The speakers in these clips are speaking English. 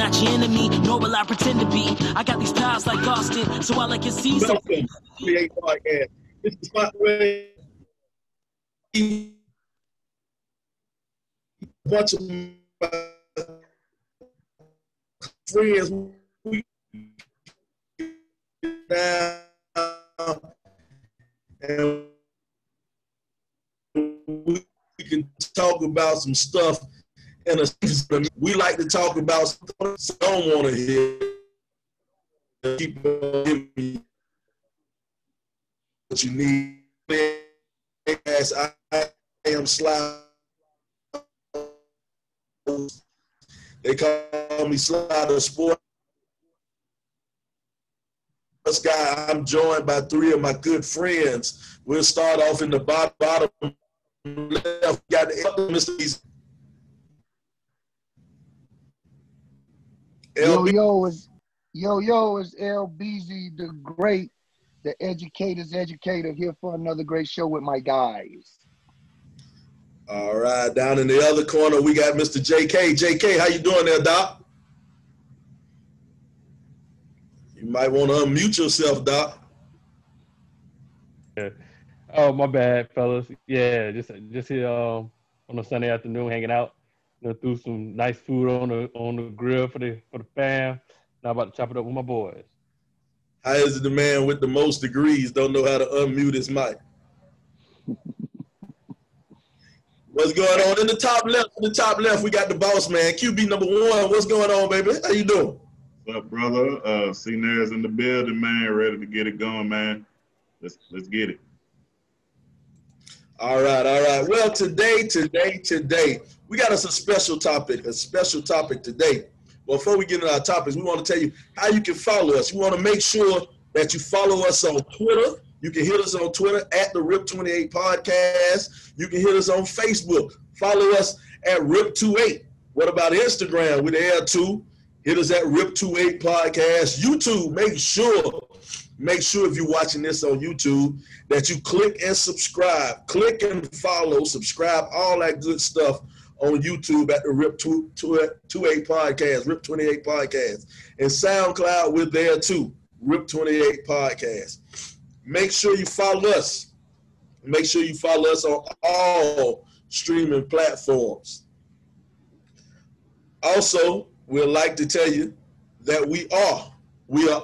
not your enemy, nor will I pretend to be. I got these powers like Austin, so all I can see is welcome to the podcast. This is my way. A bunch of my friends now, and we can talk about some stuff. And we like to talk about stuff I don't want to hear. People give me what you need. As I am Sly. They call me Sly the Sports Guy. I'm joined by three of my good friends. We'll start off in the bottom left. Got the Mr. Easy. Yo, is LBZ the great, the educator's educator, here for another great show with my guys. All right, down in the other corner, we got Mr. JK. JK, how you doing there, Doc? You might want to unmute yourself, Doc. Yeah. Oh, my bad, fellas. Yeah, just here on a Sunday afternoon, hanging out. Threw some nice food on the grill for the fam. Now about to chop it up with my boys. How is it the man with the most degrees don't know how to unmute his mic? What's going on? In the top left, we got the boss man, QB number 1. What's going on, baby? How you doing? What's up, brother? C-Nair's in the building, man. Ready to get it going, man. Let's get it. All right. Well, today, we got us a special topic today. Well, before we get into our topics, we want to tell you how you can follow us. We want to make sure that you follow us on Twitter. You can hit us on Twitter at the RIP28 Podcast. You can hit us on Facebook. Follow us at RIP28. What about Instagram? We're there too. Hit us at RIP28 Podcast. YouTube, make sure if you're watching this on YouTube that you click and subscribe. Click and follow, subscribe, all that good stuff on YouTube at the RIP28 Podcast, RIP28 Podcast. And SoundCloud, we're there too, RIP28 Podcast. Make sure you follow us. Make sure you follow us on all streaming platforms. Also, we'd like to tell you that we are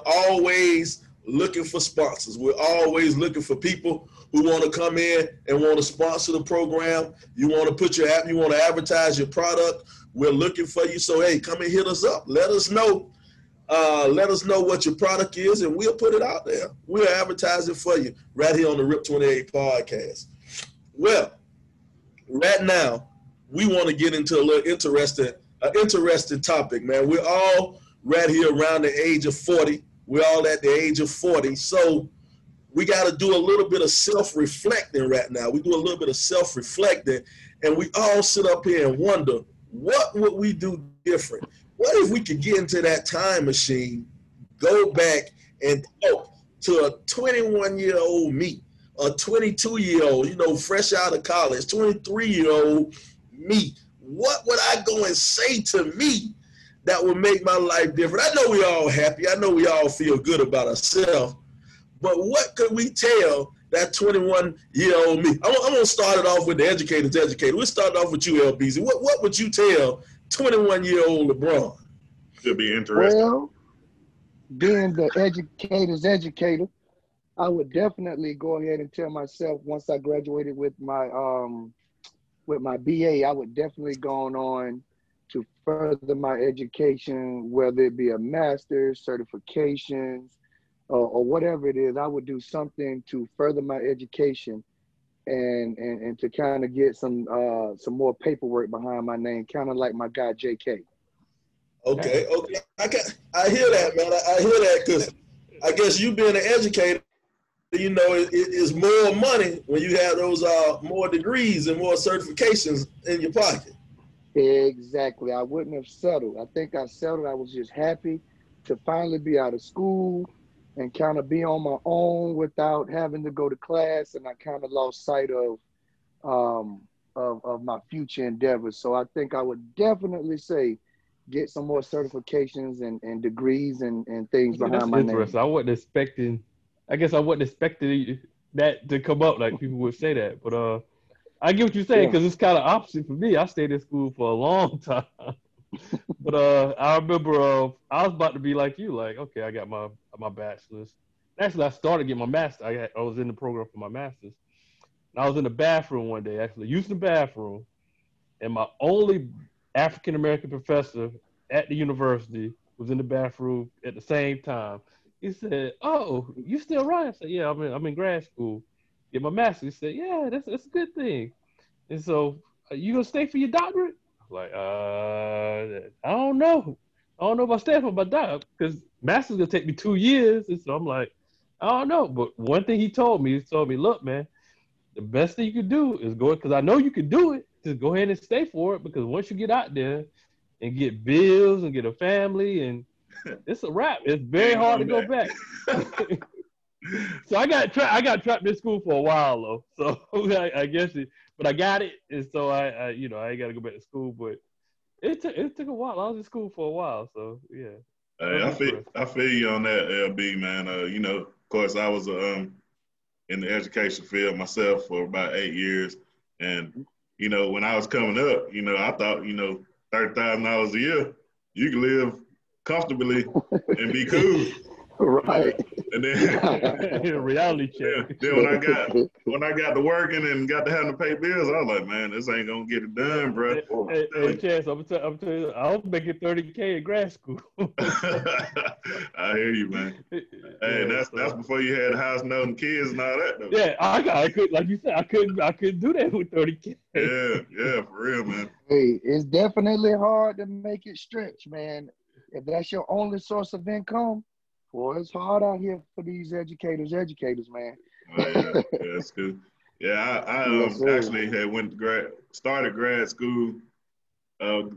always looking for sponsors. We're always looking for people who want to come in and want to sponsor the program. You want to put your app, you want to advertise your product. We're looking for you. So, hey, come and hit us up. Let us know. Let us know what your product is, and we'll put it out there. We'll advertise it for you right here on the RIP28 Podcast. Well, right now, we want to get into a little interesting topic, man. We're all right here around the age of 40. We're all at the age of 40. So we got to do a little bit of self-reflecting right now. We do a little bit of self-reflecting, and we all sit up here and wonder, what would we do different? What if we could get into that time machine, go back and talk to a 21-year-old me, a 22-year-old, fresh out of college, 23-year-old me? What would I go and say to me that would make my life different? I know we all happy. I know we all feel good about ourselves. But what could we tell that 21-year-old me? I'm going to start it off with the educator's educator. We'll start off with you, LBZ. What would you tell 21-year-old LeBron? Should be interesting. Well, being the educator's educator, I would definitely go ahead and tell myself once I graduated with my BA, I would definitely go on to further my education, whether it be a master's, certifications, or whatever it is. I would do something to further my education and to kind of get some more paperwork behind my name, kind of like my guy JK. Okay. I hear that, man. I hear that because I guess you being an educator, it's more money when you have those more degrees and more certifications in your pocket. Exactly. I wouldn't have settled. I think I settled. I was just happy to finally be out of school and kind of be on my own without having to go to class, and I kind of lost sight of my future endeavors. So I think I would definitely say get some more certifications and degrees and things See, that's behind my interesting. name. I wasn't expecting. I guess I wasn't expecting that to come up. Like people would say that, but I get what you're saying Yeah. because it's kind of opposite for me. I stayed in school for a long time, but I remember I was about to be like you. Like, okay, I got my bachelor's. Actually, I started getting my master. I was in the program for my master's. And I was in the bathroom one day, actually using the bathroom, and my only African American professor at the university was in the bathroom at the same time. He said, "Oh, you still right?" I said, "Yeah, I'm in grad school, get my master's." He said, "Yeah, that's a good thing." And so, you gonna stay for your doctorate? I'm like, I don't know. I don't know if I stay for my doctorate because master's gonna take me 2 years. And so I'm like, I don't know. But one thing he told me, look, man, the best thing you can do is go, because I know you can do it. Just go ahead and stay for it, because once you get out there and get bills and get a family, and it's a wrap. It's very hard to go back. So I got trapped in school for a while though. So I guess but I got it, and so I I ain't got to go back to school. But it took a while. I was in school for a while, so yeah. That Hey, was interesting. I feel you on that, LB, man. Of course, I was in the education field myself for about 8 years, and when I was coming up, I thought, $30,000 a year, you can live comfortably and be cool. Right. And then, Reality check. then when I got to working and got to having to pay bills, I was like, man, this ain't gonna get it done, bro. Hey, Chance, I'm telling you, I was making $30K in grad school. I hear you, man. Hey, Yeah, that's before you had a house, note, and kids and all that, though. yeah, I could, like you said, I couldn't do that with 30K. Yeah, for real, man. Hey, it's definitely hard to make it stretch, man. If that's your only source of income, boy, it's hard out here for these educators, man. Oh, yeah, that's good. Yeah, I Yes, sir. actually had started grad school,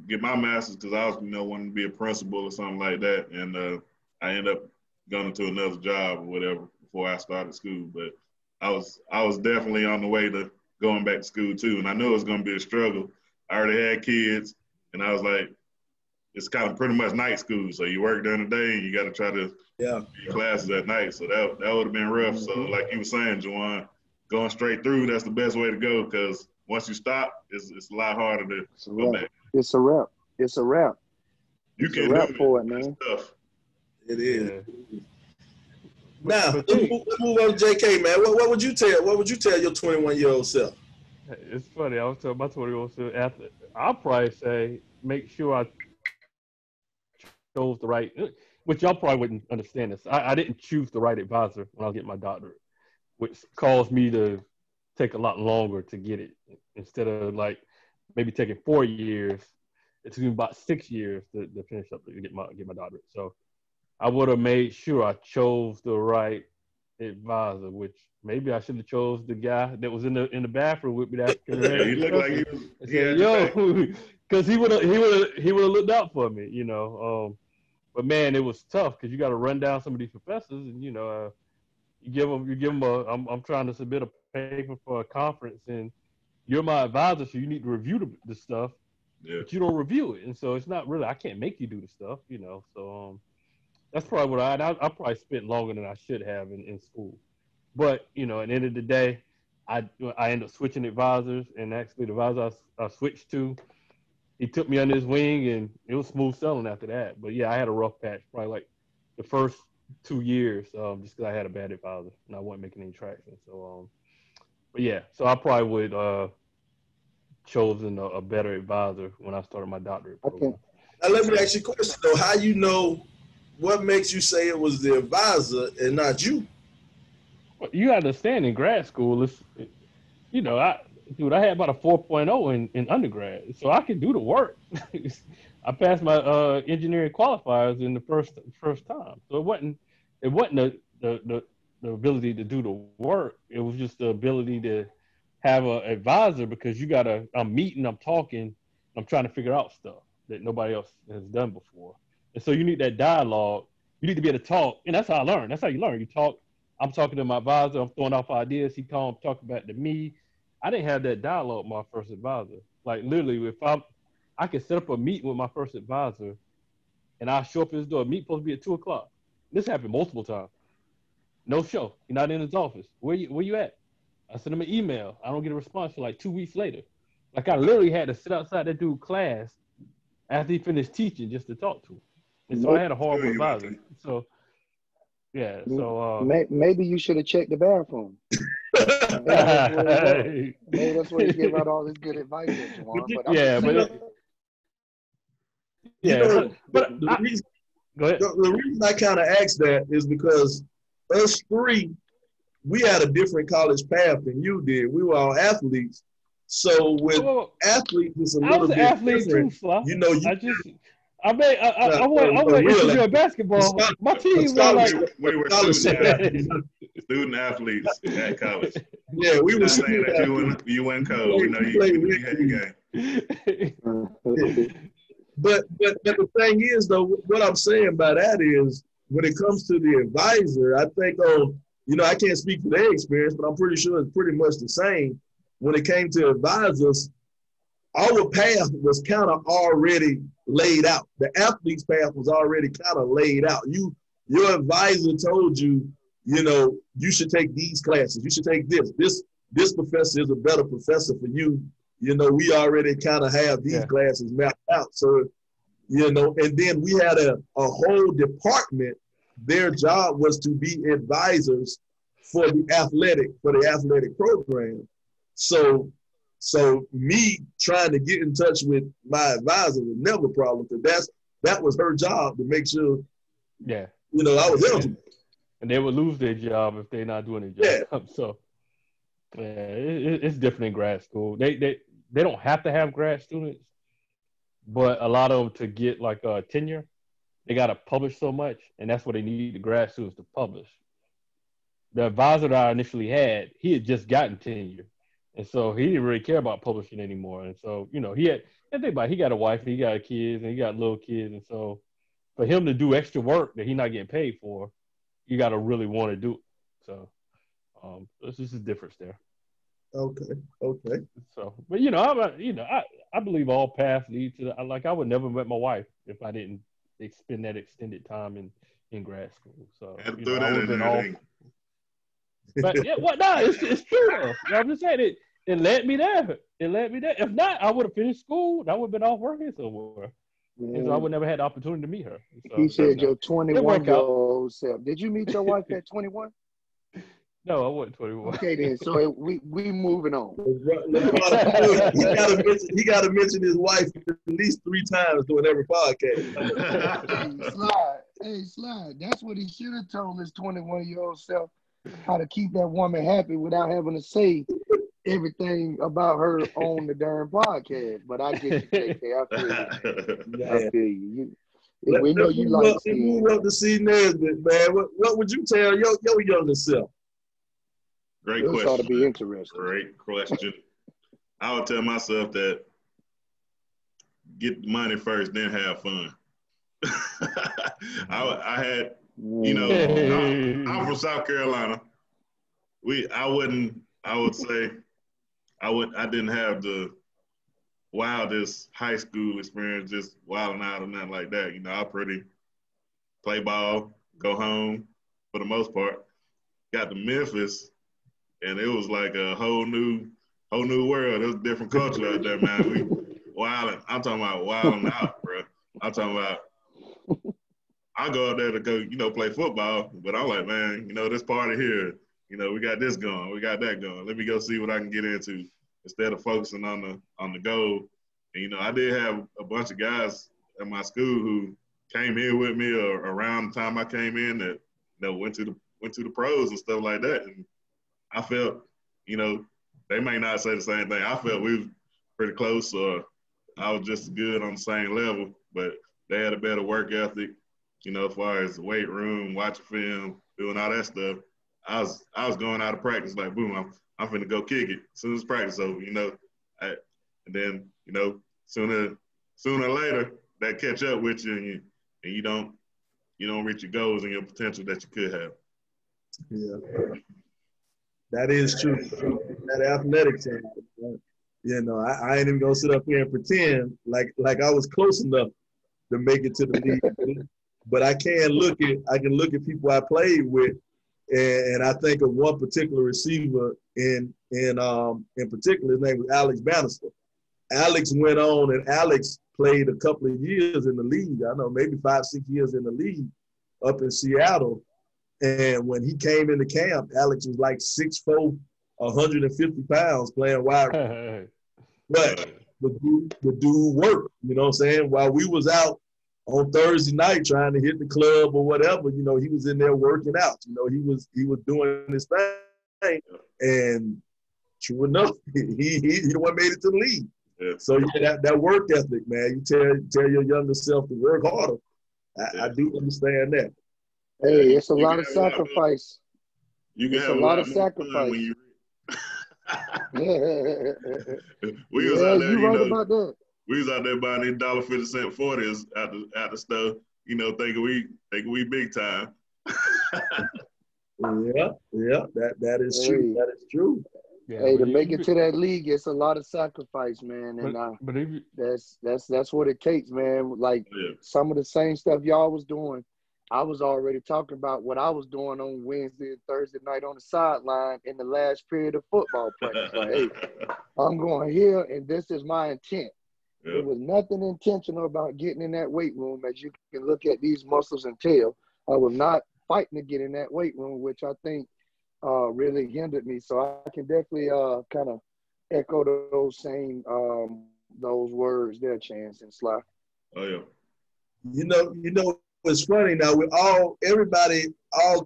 get my master's because I was wanting to be a principal or something like that, and I ended up going into another job or whatever before I started school. But I was definitely on the way to going back to school too, and I knew it was going to be a struggle. I already had kids, and I was like, it's kind of pretty much night school, so you work during the day and you got to try to do classes at night. So that would have been rough. So like you were saying, Juwan, going straight through, that's the best way to go, because once you stop, it's a lot harder to go back. It's a wrap. It's a wrap. You It's a can wrap do it. for it, It's man. tough. It is. Yeah. Now, But let's move on to JK, man. What would you tell your 21-year-old self? it's funny. I was telling my 21 self after. I'll probably say make sure I chose the right, which y'all probably wouldn't understand this. I didn't choose the right advisor when I was getting my doctorate, which caused me to take a lot longer to get it. Instead of like maybe taking 4 years, it took me about 6 years to finish up to get my doctorate. So I would have made sure I chose the right advisor, which maybe I should have chose the guy that was in the bathroom with me, the African Yeah, American you look like professor, he and had said, your back. "Yo," because he would have looked out for me, But man, it was tough because you got to run down some of these professors, and you give them I'm trying to submit a paper for a conference, and you're my advisor, so you need to review the stuff, Yeah. but you don't review it, and so it's not really, I can't make you do the stuff, So that's probably what I probably spent longer than I should have in school. But at the end of the day, I ended up switching advisors, and actually the advisor I switched to, he took me under his wing, and it was smooth sailing after that. But yeah, I had a rough patch, probably like the first 2 years, just because I had a bad advisor and I wasn't making any traction. So, but yeah, so I probably would chosen a better advisor when I started my doctorate I program. can Now let me ask you a question though. How you know what makes you say it was the advisor and not you? You understand, in grad school, I had about a 4.0 in undergrad, so I could do the work. I passed my engineering qualifiers in the first time, so it wasn't the ability to do the work. It was just the ability to have an advisor, because I'm meeting, I'm talking, I'm trying to figure out stuff that nobody else has done before, and so you need that dialogue. You need to be able to talk, and that's how I learn. That's how you learn. You talk. I'm talking to my advisor. I'm throwing off ideas. He talking back to me. I didn't have that dialogue with my first advisor. Like literally, I can set up a meeting with my first advisor, and I show up at his door. Meet supposed to be at 2 o'clock. This happened multiple times. No show. You're not in his office. Where you at? I sent him an email. I don't get a response for like 2 weeks later. Like I literally had to sit outside that dude's class after he finished teaching just to talk to him. And so I had a horrible advisor. So yeah. So maybe you should have checked the bathroom. Maybe that's where you give out all this good advice, Juwan. But the reason I kind of asked that is because us three, we had a different college path than you did. We were all athletes. So with athletes, it's a little bit different. Too, you know, I went intramural basketball. My team was like we were student athletes at college. Yeah, we were saying that you went cold. We know you had your game. But the thing is, though, what I'm saying by that is, when it comes to the advisor, I think, I can't speak for their experience, but I'm pretty sure it's pretty much the same. When it came to advisors, our path was kind of already laid out. The athlete's path was already kind of laid out. Your advisor told you, you should take these classes. You should take this. This professor is a better professor for you. We already kind of have these classes mapped out. So, and then we had a whole department. Their job was to be advisors for the athletic program. So me trying to get in touch with my advisor was never a problem, because that was her job to make sure, I was eligible. And they would lose their job if they're not doing their job. Yeah. So it's different in grad school. They don't have to have grad students, but a lot of them, to get like a tenure, they got to publish so much, and that's what they need the grad students to publish. The advisor that I initially had, he had just gotten tenure. And so he didn't really care about publishing anymore. And so, he got a wife, he got kids, and he got little kids. And so for him to do extra work that he's not getting paid for, you got to really want to do it. So this is a difference there. Okay. So, but I believe all paths lead to. I would never met my wife if I didn't spend that extended time in grad school. So I would have been off. But it's true though. I'm just saying it led me there. If not, I would have finished school. I would have been off working somewhere. And so I would never had the opportunity to meet her. So, he said your 21-year-old self. Did you meet your wife at 21? No, I wasn't 21. Okay, then. So we moving on. He got to mention his wife at least 3 times during every podcast. Hey, Slide. That's what he should have told his 21-year-old self, how to keep that woman happy without having to say everything about her on the darn podcast. But I get you, KK. I feel you. We know you like to move up to see Nesbitt, man. What would you tell your younger self? Great question. This ought to be interesting. Great question. I would tell myself that get the money first, then have fun. I had, I'm from South Carolina. I didn't have the wildest high school experience, just wilding out or nothing like that. I pretty play ball, go home for the most part. Got to Memphis, and it was like a whole new world. It was a different culture out there, man. We wilding. I'm talking about wilding out, bro. I'm talking about. I go out there to go, play football, but I'm like, man, this party here, we got this going, we got that going. Let me go see what I can get into instead of focusing on the goal. And I did have a bunch of guys at my school who came here with me or around the time I came in that went to the pros and stuff like that. And I felt, they may not say the same thing. I felt we was pretty close, or I was just as good on the same level, but they had a better work ethic. As far as the weight room, watching film, doing all that stuff, I was going out of practice like, boom, I'm finna go kick it as soon as practice over, and then, sooner or later, that catch up with you, and you don't reach your goals and your potential that you could have. Yeah, that is true. That athletic side, You know, I ain't even gonna sit up here and pretend like I was close enough to make it to the league. But I can look at people I played with, and I think of one particular receiver in particular. His name was Alex Bannister. Alex went on, and Alex played a couple of years in the league. I know maybe 5-6 years in the league up in Seattle. And when he came into camp, Alex was like 6'4", 150 pounds playing wide. But the dude worked, you know what I'm saying? While we was out on Thursday night trying to hit the club or whatever, you know, he was in there working out. You know, he was doing his thing. And true enough, he the one made it to the league. Yeah. So yeah, that work ethic, man. You tell your younger self to work harder. I do understand that. Hey, it's a lot of sacrifice. It's a lot of sacrifice. When you we was out there, you right about that. We was out there buying these $1.50 40s at the store, you know, thinking we big time. Yeah, that is true. That is true. Yeah, hey, to make it to that league, it's a lot of sacrifice, man, and that's what it takes, man. Like some of the same stuff y'all was doing, I was already talking about what I was doing on Wednesday and Thursday night on the sideline in the last period of football practice. Like, hey, I'm going here, and this is my intent. Yep. There was nothing intentional about getting in that weight room, as you can look at these muscles and tell. I was not fighting to get in that weight room, which I think really hindered me. So I can definitely kind of echo those same those words there, Chance and Sly. Oh yeah. You know, it's funny now. Everybody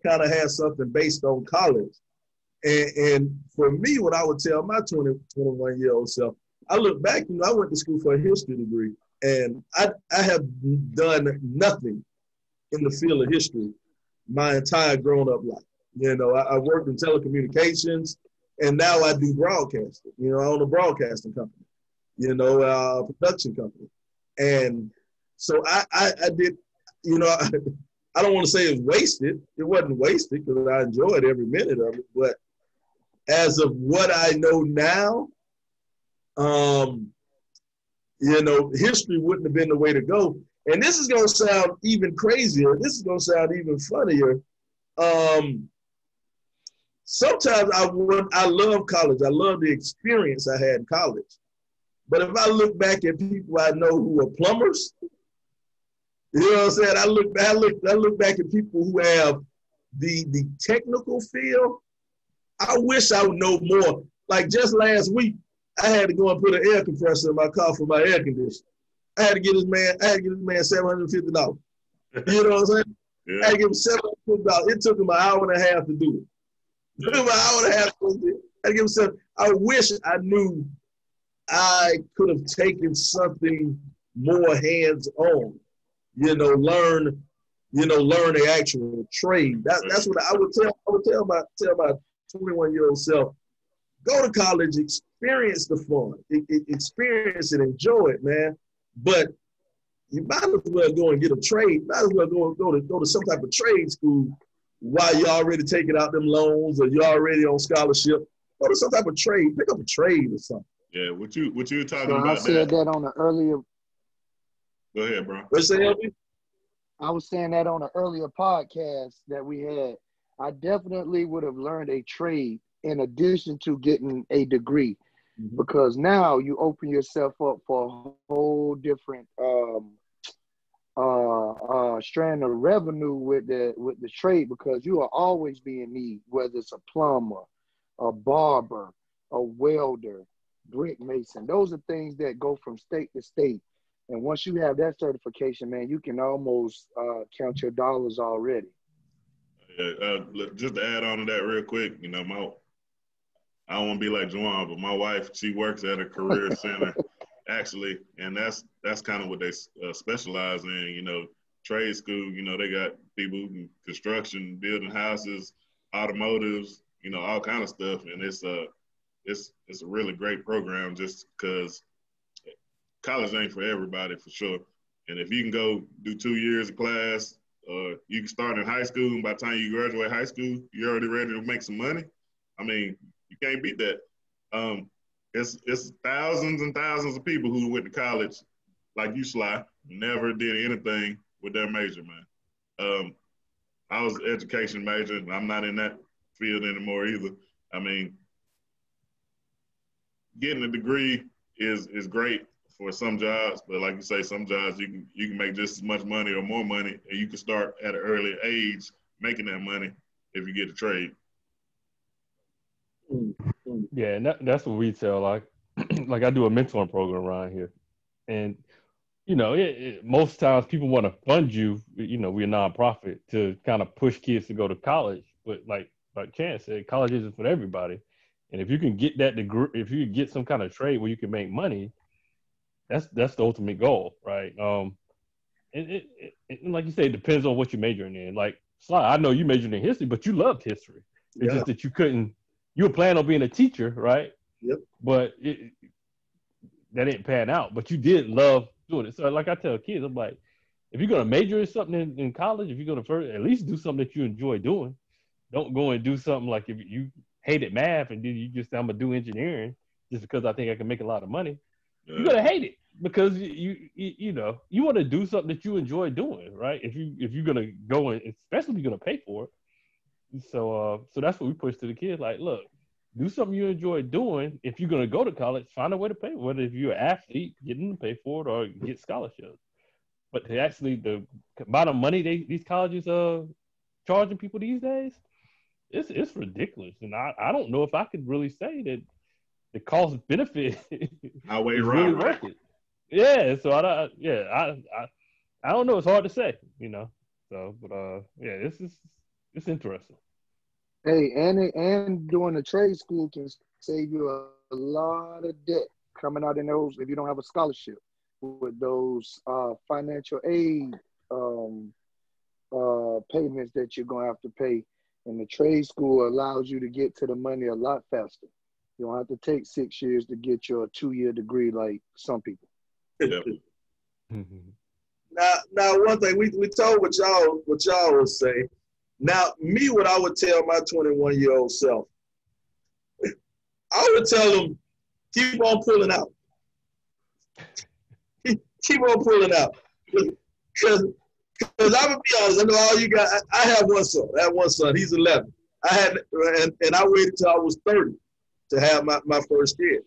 kind of has something based on college, and for me, what I would tell my 21-year-old self, I look back. You know, I went to school for a history degree, and I have done nothing in the field of history my entire grown-up life. You know, I worked in telecommunications, and now I do broadcasting. You know, I own a broadcasting company, you know, a production company. And so I did, you know, I don't want to say it was wasted. It wasn't wasted because I enjoyed every minute of it. But as of what I know now, you know, history wouldn't have been the way to go. And this is going to sound even crazier. This is going to sound even funnier. Sometimes I love college. I love the experience I had in college. But if I look back at people I know who are plumbers, you know what I'm saying? I look back at people who have the technical feel. I wish I would know more. Like just last week, I had to go and put an air compressor in my car for my air conditioner. I had to get this man $750. You know what I'm saying? Yeah. I had to give him $750. It took him an hour and a half to do it. It took him an hour and a half to do it. I had to give him I wish I knew I could have taken something more hands-on. You know, learn the actual trade. That's what I would tell my 21-year-old self. Go to college, experience the fun, experience it, enjoy it, man. But you might as well go and get a trade. Might as well go to some type of trade school while you're already taking out them loans or you're already on scholarship. Go to some type of trade. Pick up a trade or something. Yeah, what you were talking about? I said that on an earlier. Go ahead, bro. What's that? I was saying that on an earlier podcast that we had. I definitely would have learned a trade in addition to getting a degree, because now you open yourself up for a whole different strand of revenue with the trade, because you will always be in need, whether it's a plumber, a barber, a welder, brick mason. Those are things that go from state to state. And once you have that certification, man, you can almost count your dollars already. Just to add on to that real quick, you know, I don't want to be like Juwan, but my wife, she works at a career center, actually, and that's kind of what they specialize in. You know, trade school. You know, they got people who can construction, building houses, automotives, you know, all kind of stuff, and it's a really great program just because college ain't for everybody, for sure. And if you can go do 2 years of class, or you can start in high school, and by the time you graduate high school, you're already ready to make some money. I mean, you can't beat that. it's thousands and thousands of people who went to college like you, Sly, never did anything with their major, man. I was an education major, and I'm not in that field anymore either. I mean, getting a degree is great for some jobs, but like you say, some jobs you can make just as much money or more money, and you can start at an early age making that money if you get a trade. Yeah, and that's what we tell. Like, like I do a mentoring program around here, and most times people want to fund you. We're a nonprofit to kind of push kids to go to college, but like Chance said, college isn't for everybody. And if you can get that degree, if you get some kind of trade where you can make money, that's the ultimate goal, right? And like you say, it depends on what you're majoring in. Like Sly, I know you majored in history, but you loved history. It's just that you couldn't. You were planning on being a teacher, right? Yep. But that didn't pan out. But you did love doing it. So like I tell kids, I'm like, if you're gonna major in something in college, if you're gonna first at least do something that you enjoy doing. Don't go and do something like if you hated math and then you just say, I'm gonna do engineering just because I think I can make a lot of money. You're gonna hate it because you want to do something that you enjoy doing, right? If you're gonna go and especially if you're gonna pay for it. So that's what we push to the kids. Like, look, do something you enjoy doing. If you're gonna go to college, find a way to pay. Whether if you're an athlete, get them to pay for it or get scholarships. But to actually the amount of money these colleges charging people these days, it's ridiculous. And I don't know if I could really say that the cost benefit is really worth it. Yeah. So I don't know. It's hard to say, So, but yeah, it's interesting. Hey, and doing a trade school can save you a lot of debt coming out in those if you don't have a scholarship with those financial aid payments that you're gonna have to pay. And the trade school allows you to get to the money a lot faster. You don't have to take 6 years to get your 2-year degree like some people. Yep. Now, one thing we told what y'all would say. Now, me, what I would tell my 21-year-old self, I would tell him, keep on pulling out. Keep on pulling out. Because I'm gonna be honest, I know all you got. I have one son. I have one son. He's 11. And I waited till I was 30 to have my first kid.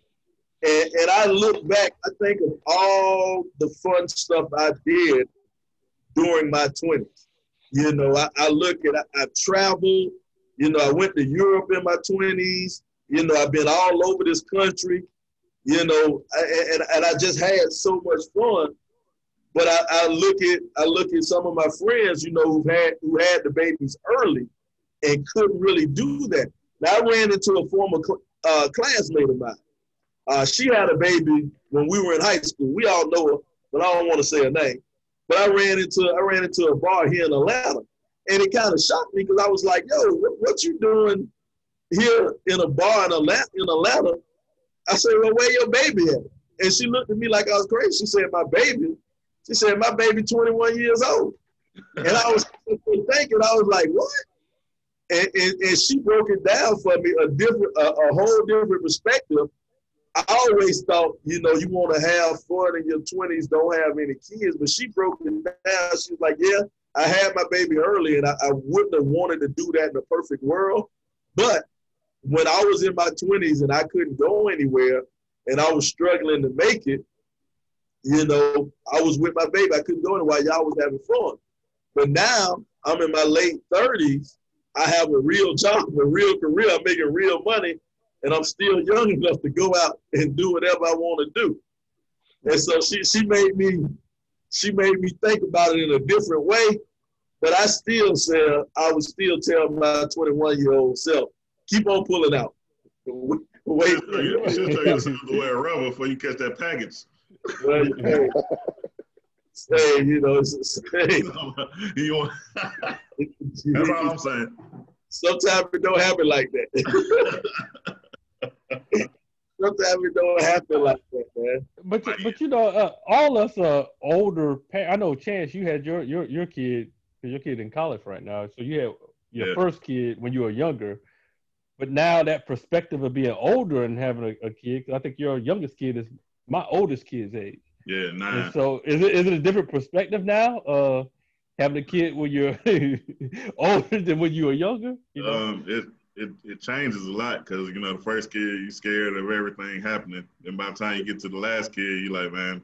And I look back, I think of all the fun stuff I did during my 20s. I look at, I traveled, I went to Europe in my 20s. I've been all over this country, and I just had so much fun. But I look at some of my friends, who had the babies early and couldn't really do that. Now, I ran into a former classmate of mine. She had a baby when we were in high school. We all know her, but I don't want to say her name. But I ran into a bar here in Atlanta, and it kind of shocked me because I was like, "Yo, what you doing here in a bar in Atlanta?" I said, "Well, where your baby at?" And she looked at me like I was crazy. She said, "My baby." She said, "My baby 21 years old." And I was thinking, I was like, "What?" And she broke it down for me a whole different perspective. I always thought, you want to have fun in your 20s, don't have any kids. But she broke it down. She was like, "Yeah, I had my baby early, and I wouldn't have wanted to do that in a perfect world. But when I was in my 20s and I couldn't go anywhere and I was struggling to make it, I was with my baby. I couldn't go anywhere. Y'all was having fun. But now I'm in my late 30s. I have a real job, a real career. I'm making real money. And I'm still young enough to go out and do whatever I want to do." And so she made me think about it in a different way. But I would still tell my 21-year-old self, keep on pulling out. Wait. You should tell yourself to wear a rubber before you catch that package. Well, hey, That's all I'm saying. Sometimes it don't happen like that. Sometimes it don't happen like that, man. But all us older. I know, Chance, you had your kid, because your kid in college right now. So you had your first kid when you were younger. but now that perspective of being older and having a kid, 'cause I think your youngest kid is my oldest kid's age. Yeah, 9. And so is it a different perspective now? Having a kid when you're older than when you were younger? You know? It changes a lot because you know the first kid you scared of everything happening, and by the time you get to the last kid, you're like, man,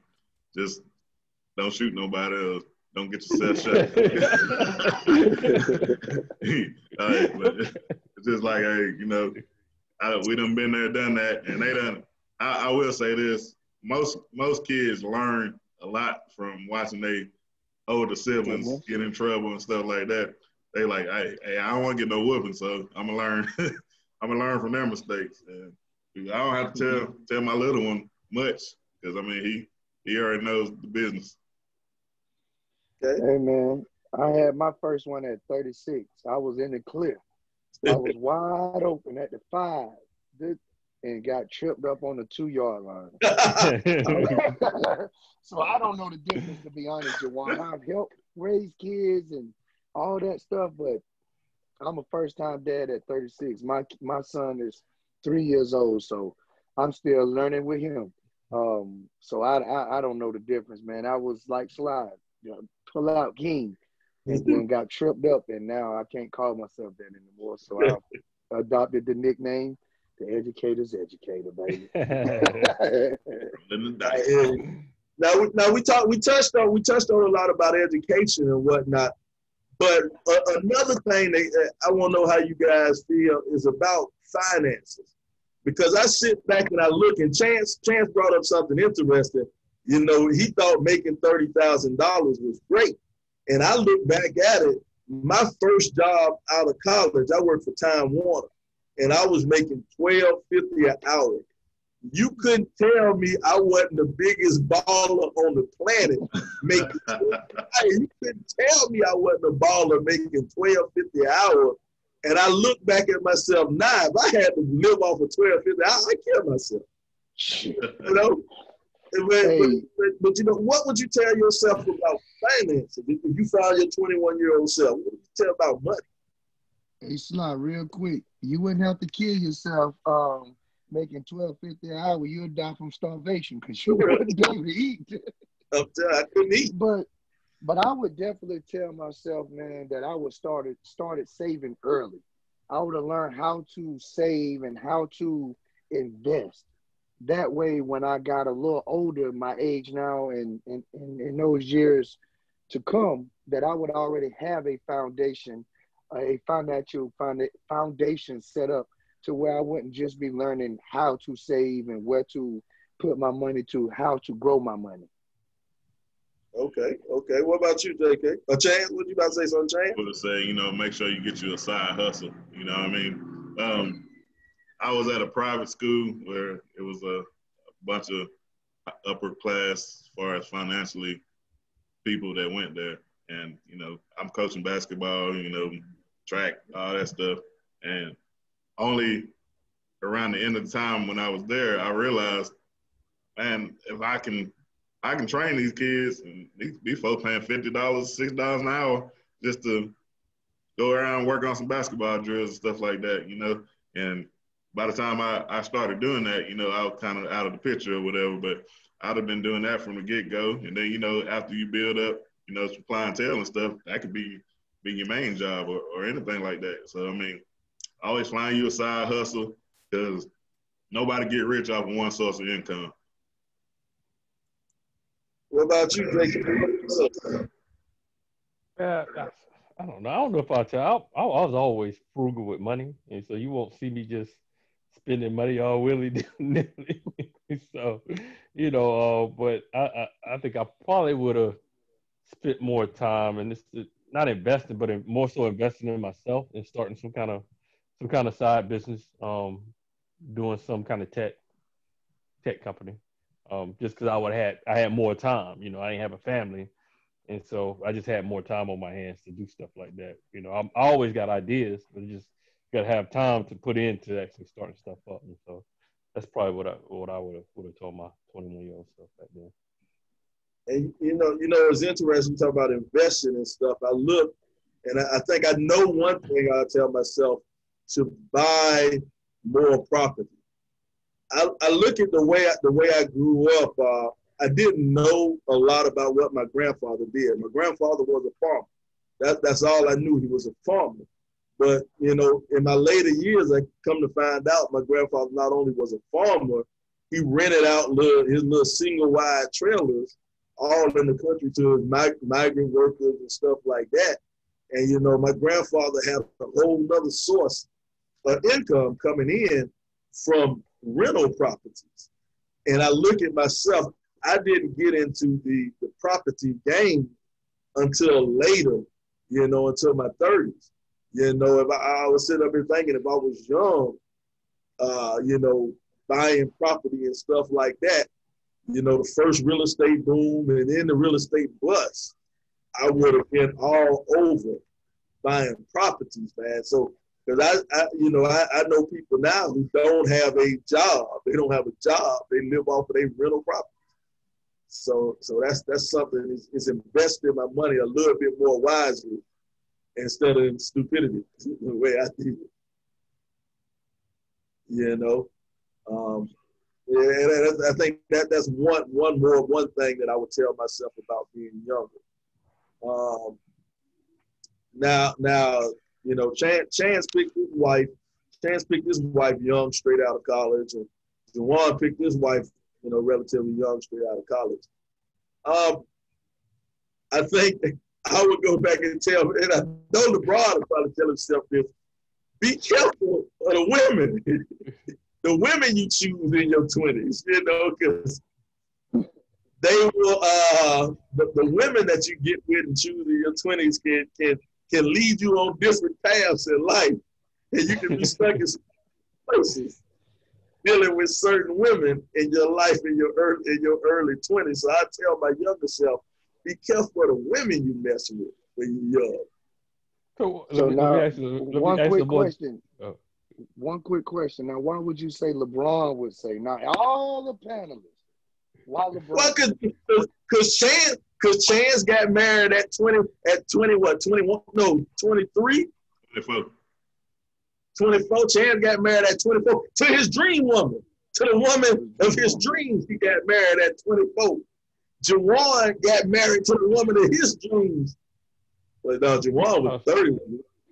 just don't shoot nobody else. Don't get yourself shot. But it's just like, hey, you know, we done been there, done that, and they done. I will say this: most kids learn a lot from watching their older siblings get in trouble and stuff like that. They like, hey, I don't want to get no whooping, so I'm gonna learn. I'm gonna learn from their mistakes. And I don't have to tell my little one much because I mean he already knows the business. Okay. Hey man, I had my first one at 36. I was in the clear. I was wide open at the 5, and got tripped up on the 2-yard line. So I don't know the difference, to be honest, Jawan. I've helped raise kids and all that stuff, but I'm a first-time dad at 36. My son is 3 years old, so I'm still learning with him. So I don't know the difference, man. I was like Slide, you know, pull out king, and then got tripped up, and now I can't call myself that anymore. So I adopted the nickname, the educator's educator, baby. Now we touched on a lot about education and whatnot, but another thing that I want to know how you guys feel is about finances, because I sit back and I look, and Chance brought up something interesting. You know, he thought making $30,000 was great, and I look back at it. My first job out of college, I worked for Time Warner, and I was making $12.50 an hour. You couldn't tell me I wasn't the biggest baller on the planet. You couldn't tell me I wasn't a baller making $12.50 an hour. And I look back at myself now. If I had to live off of $12.50 an hour, I'd kill myself. You know? But you know, what would you tell yourself about finances if you found your 21-year-old self? What would you tell about money? Hey, Sly, real quick, you wouldn't have to kill yourself making $12.50 an hour. You would die from starvation because you wouldn't be able to eat. I couldn't eat. But I would definitely tell myself, man, that I would started saving early. I would have learned how to save and how to invest. That way, when I got a little older, my age now, and in those years to come, that I would already have a foundation, a financial foundation set up to where I wouldn't just be learning how to save and where to put my money to, how to grow my money. Okay. What about you, JK? Chance, what you about to say something, Chance? I would say, you know, make sure you get you a side hustle. You know what I mean? I was at a private school where it was a bunch of upper class, as far as financially, people that went there. And, you know, I'm coaching basketball, you know, track, all that stuff. And only around the end of the time when I was there, I realized, man, if I can train these kids, and these folks paying $50, $6 an hour just to go around and work on some basketball drills and stuff like that, you know. And by the time I started doing that, you know, I was kind of out of the picture or whatever, but I'd have been doing that from the get-go. And then, you know, after you build up, you know, some clientele and stuff, that could be your main job or anything like that. So, I mean, always find you a side hustle because nobody get rich off of one source of income. What about you, Drake? Yeah, I don't know. I don't know if I I was always frugal with money, and so you won't see me just spending money all willy-nilly. So, you know, but I think I probably would have spent more time, and this is not investing, but more so investing in myself and starting some kind of side business, doing some kind of tech company, just because I had more time. You know, I didn't have a family. And so I just had more time on my hands to do stuff like that. You know, I always got ideas, but you just got to have time to put into actually starting stuff up. And so that's probably what I would have told my 21-year-old self back then. And you know, it's interesting to talk about investing and stuff. I look, and I think I know one thing I'll tell myself: to buy more property. I look at the way I grew up. I didn't know a lot about what my grandfather did. My grandfather was a farmer. That's all I knew. He was a farmer. But you know, in my later years, I come to find out my grandfather not only was a farmer, he rented out his little single wide trailers all in the country to his migrant workers and stuff like that. And you know, my grandfather had a whole nother source of income coming in from rental properties. And I look at myself, I didn't get into the property game until later, you know, until my 30s. You know, if I was sitting up here thinking if I was young, you know, buying property and stuff like that, you know, the first real estate boom and then the real estate bust, I would have been all over buying properties, man. So, because I know people now who don't have a job. They don't have a job. They live off of their rental property. So that's something is investing my money a little bit more wisely instead of in stupidity, the way I do it. You know, and I think that's one thing that I would tell myself about being younger. Now, you know, Chance picked his wife. Chance picked his wife young, straight out of college, and Juwan picked his wife, you know, relatively young, straight out of college. I think I would go back and tell, and I know LeBron would probably tell himself this: be careful of the women, the women you choose in your 20s, you know, because they will. The women that you get with and choose in your 20s can lead you on different paths in life, and you can be stuck in some places dealing with certain women in your life in your early 20s. So I tell my younger self, be careful of the women you mess with when you're young. So now, one quick question. One quick question. Now, why would you say LeBron would say? Now, all the panelists, why LeBron? Well, because Chance got married at 21, no, 23? 24. Chance got married at 24 to his dream woman, to the woman of his dreams. He got married at 24. Juwan got married to the woman of his dreams. But no, Juwan was 30.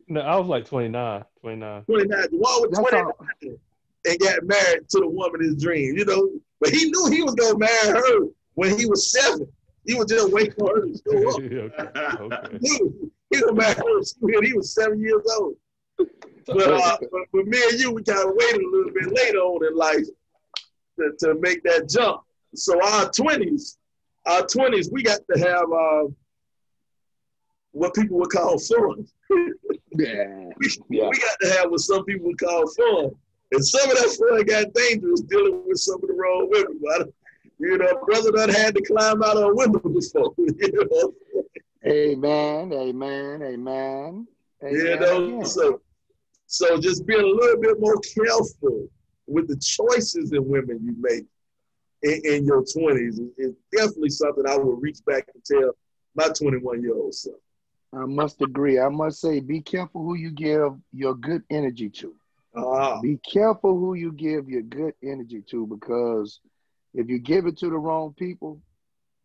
No, I was like 29. 29. Juwan was 29 and got married to the woman of his dreams, you know. But he knew he was going to marry her when he was 7. He was just waiting for her to show up. Okay. He was married her when he was 7 years old. But me and you, we kind of waited a little bit later on in life to make that jump. So our 20s, we got to have what people would call fun. We got to have what some people would call fun. And some of that fun got dangerous dealing with some of the wrong women. But, you know, brother done had to climb out of a window before. You know? Amen. You know, so just being a little bit more careful with the choices in women you make in your 20s is definitely something I would reach back and tell my 21-year-old son. I must agree. I must say, be careful who you give your good energy to. Be careful who you give your good energy to, because if you give it to the wrong people,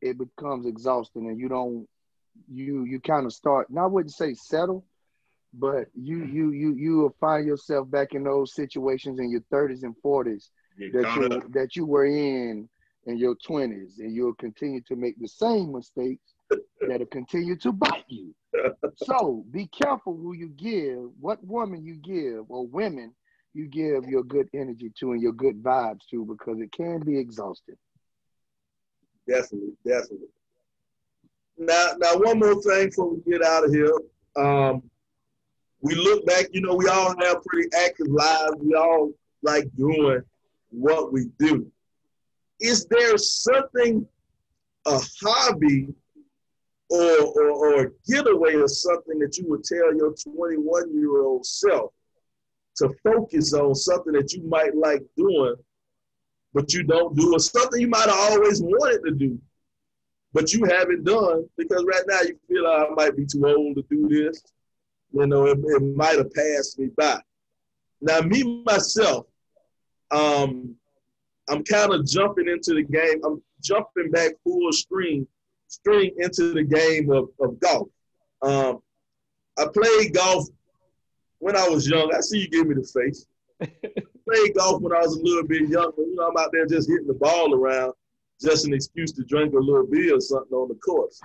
it becomes exhausting, and you kind of start, and I wouldn't say settle, but you will find yourself back in those situations in your 30s and 40s that you were in your 20s, and you'll continue to make the same mistakes that'll continue to bite you. So be careful who you give, what woman you give, or women you give your good energy to and your good vibes to, because it can be exhausting. Definitely. Now, one more thing before we get out of here. We look back, you know, we all have pretty active lives. We all like doing what we do. Is there something, a hobby or a getaway or something that you would tell your 21-year-old self to focus on, something that you might like doing, but you don't do, or something you might have always wanted to do, but you haven't done because right now you feel like I might be too old to do this. You know, it might have passed me by. Now, me, myself, I'm kind of jumping into the game. I'm jumping back full string into the game of golf. I played golf when I was young. I see you give me the face. Played golf when I was a little bit younger. You know, I'm out there just hitting the ball around, just an excuse to drink a little beer or something on the course.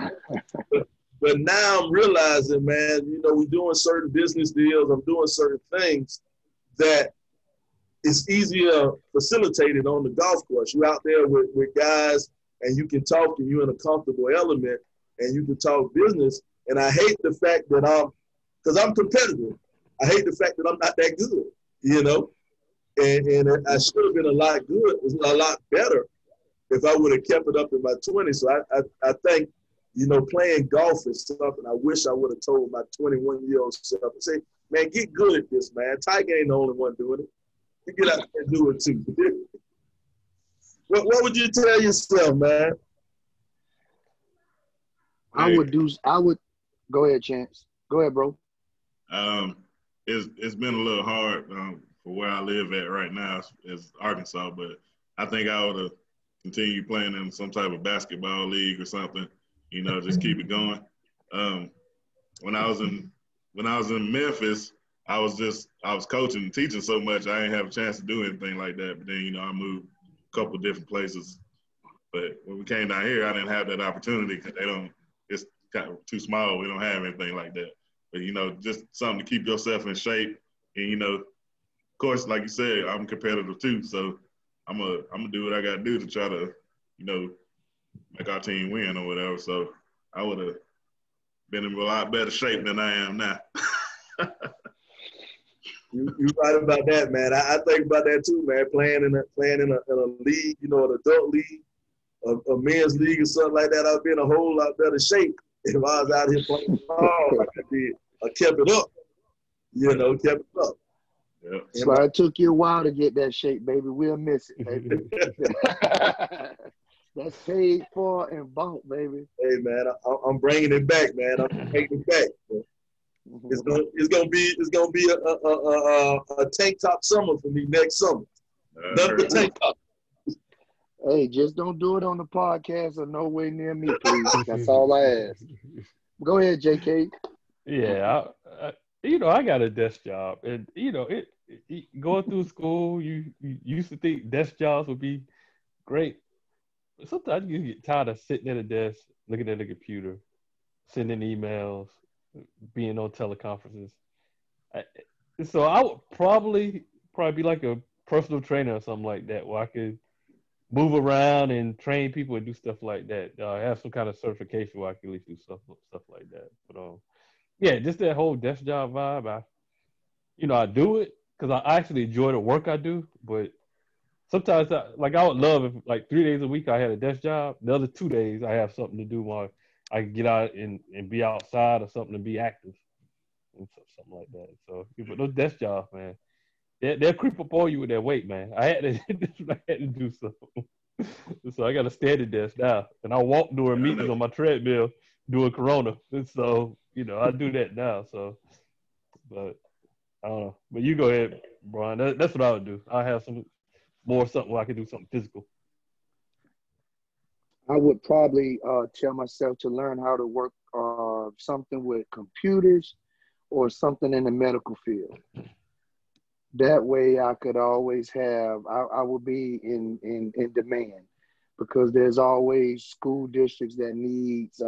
But now I'm realizing, man, you know, we're doing certain business deals. I'm doing certain things that it's easier facilitated on the golf course. You're out there with guys and you can talk and you're in a comfortable element and you can talk business. And I hate the fact that because I'm competitive. I hate the fact that I'm not that good, you know? And I should have been a lot better if I would have kept it up in my 20s. So I think, you know, playing golf is something I wish I would have told my 21-year-old self. I say, man, get good at this, man. Tiger ain't the only one doing it. You get out there and do it too. What would you tell yourself, man? I would go ahead, Chance. Go ahead, bro. It's been a little hard for where I live at right now is Arkansas, but I think I would have continued playing in some type of basketball league or something. You know, just keep it going. When I was in Memphis, I was coaching and teaching so much I didn't have a chance to do anything like that. But then, you know, I moved a couple different places. But when we came down here, I didn't have that opportunity because it's kind of too small. We don't have anything like that. But, you know, just something to keep yourself in shape. And, you know, of course, like you said, I'm competitive too. So I'm gonna do what I got to do to try to, you know, make our team win or whatever. So I would have been in a lot better shape than I am now. You're right about that, man. I think about that too, man. Playing in a league, you know, an adult league, a men's league or something like that, I'd be in a whole lot better shape if I was out here playing ball like I did. I kept it up, you know, kept it up. Yep. So it took you a while to get that shape, baby. We'll miss it, baby. That's paid for and bought, baby. Hey, man, I'm bringing it back, man. I'm taking it back. Man. It's gonna be a tank top summer for me next summer. Nothing but tank top. Hey, just don't do it on the podcast or nowhere near me, please. That's all I ask. Go ahead, JK. Yeah, you know, I got a desk job, and you know, it going through school, you used to think desk jobs would be great. But sometimes you get tired of sitting at a desk, looking at a computer, sending emails, being on teleconferences. So I would probably be like a personal trainer or something like that, where I could move around and train people and do stuff like that. Have some kind of certification where I can at least do stuff like that. But yeah, just that whole desk job vibe. I do it because I actually enjoy the work I do. But sometimes, I would love if like 3 days a week I had a desk job. The other 2 days I have something to do while I can get out and be outside or something to be active and something like that. So, but those desk jobs, man, they'll creep up on you with that weight, man. I had to do something. So I got to stay at the desk now, and I walk during meetings on my treadmill doing Corona. And so I do that now. So, but I don't know. But you go ahead, Brian. That's what I would do. I have something where I can do something physical. I would probably tell myself to learn how to work something with computers or something in the medical field. That way I could always I would be in demand, because there's always school districts that needs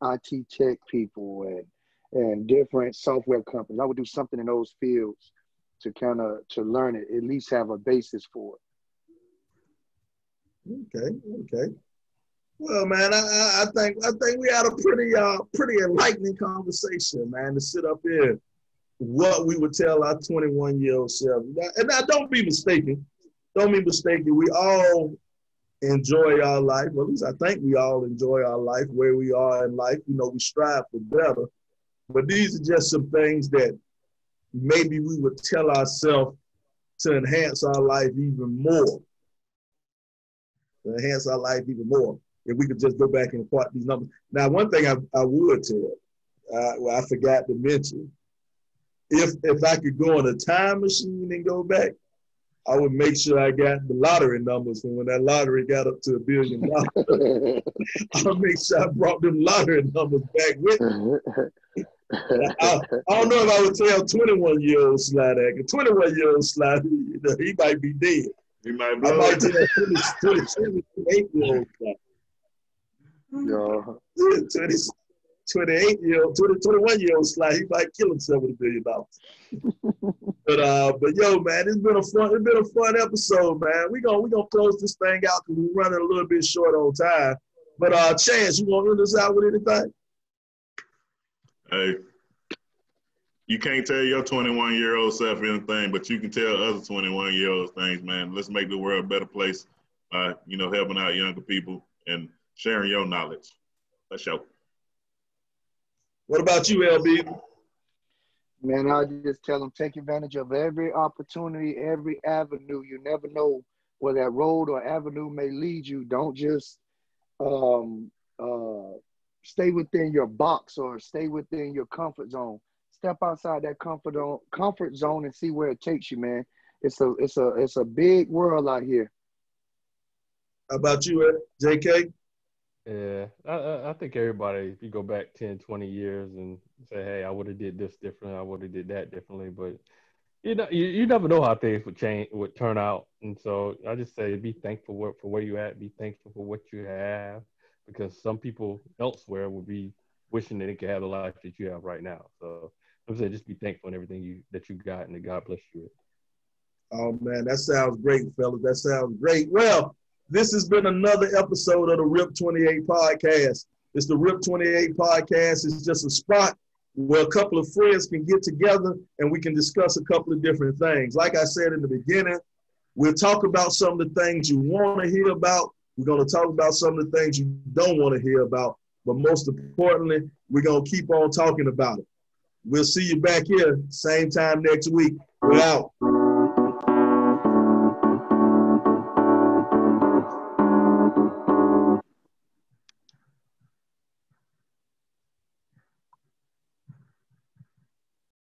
IT tech people and different software companies. I would do something in those fields to learn it, at least have a basis for it. Okay. Well, man, I think we had a pretty enlightening conversation, man, to sit up here. What we would tell our 21-year-old self. And now don't be mistaken. We all enjoy our life. Well, at least I think we all enjoy our life, where we are in life. We strive for better. But these are just some things that maybe we would tell ourselves to enhance our life even more. If we could just go back and plot these numbers. Now, one thing I would tell, I forgot to mention, if I could go in a time machine and go back, I would make sure I got the lottery numbers from when that lottery got up to $1 billion. I would make sure I brought them lottery numbers back with me. I don't know if I would tell 21-year-old Sly that. 21-year-old Sly, he might be dead. He might blow. I might tell 28-year-old Sly. Yo. 21-year-old Sly, he might kill himself with $1 billion. But yo, man, it's been a fun episode, man. We gonna close this thing out because we're running a little bit short on time. But Chance, you want to end us out with anything? Hey, you can't tell your 21-year-old self anything, but you can tell other 21-year-olds things, man. Let's make the world a better place by, helping out younger people and sharing your knowledge. Let's show. What about you, LB? Man, I just tell them, take advantage of every opportunity, every avenue. You never know where that road or avenue may lead you. Don't just stay within your box or stay within your comfort zone. Step outside that comfort zone and see where it takes you, man. It's a big world out here. How about you, JK? Yeah, I think everybody, if you go back 10, 20 years and say, hey, I would have did this differently, I would have did that differently, but you never know how things would turn out. And so I just say be thankful for where you're at, be thankful for what you have, because some people elsewhere would be wishing that they could have the life that you have right now. So I'm saying just be thankful in everything that you got and that God bless you with. Oh, man, that sounds great, fellas. That sounds great. Well, this has been another episode of the RIP 28 podcast. It's the RIP 28 podcast. It's just a spot where a couple of friends can get together and we can discuss a couple of different things. Like I said in the beginning, we'll talk about some of the things you want to hear about. We're going to talk about some of the things you don't want to hear about. But most importantly, we're going to keep on talking about it. We'll see you back here, same time next week. We're out.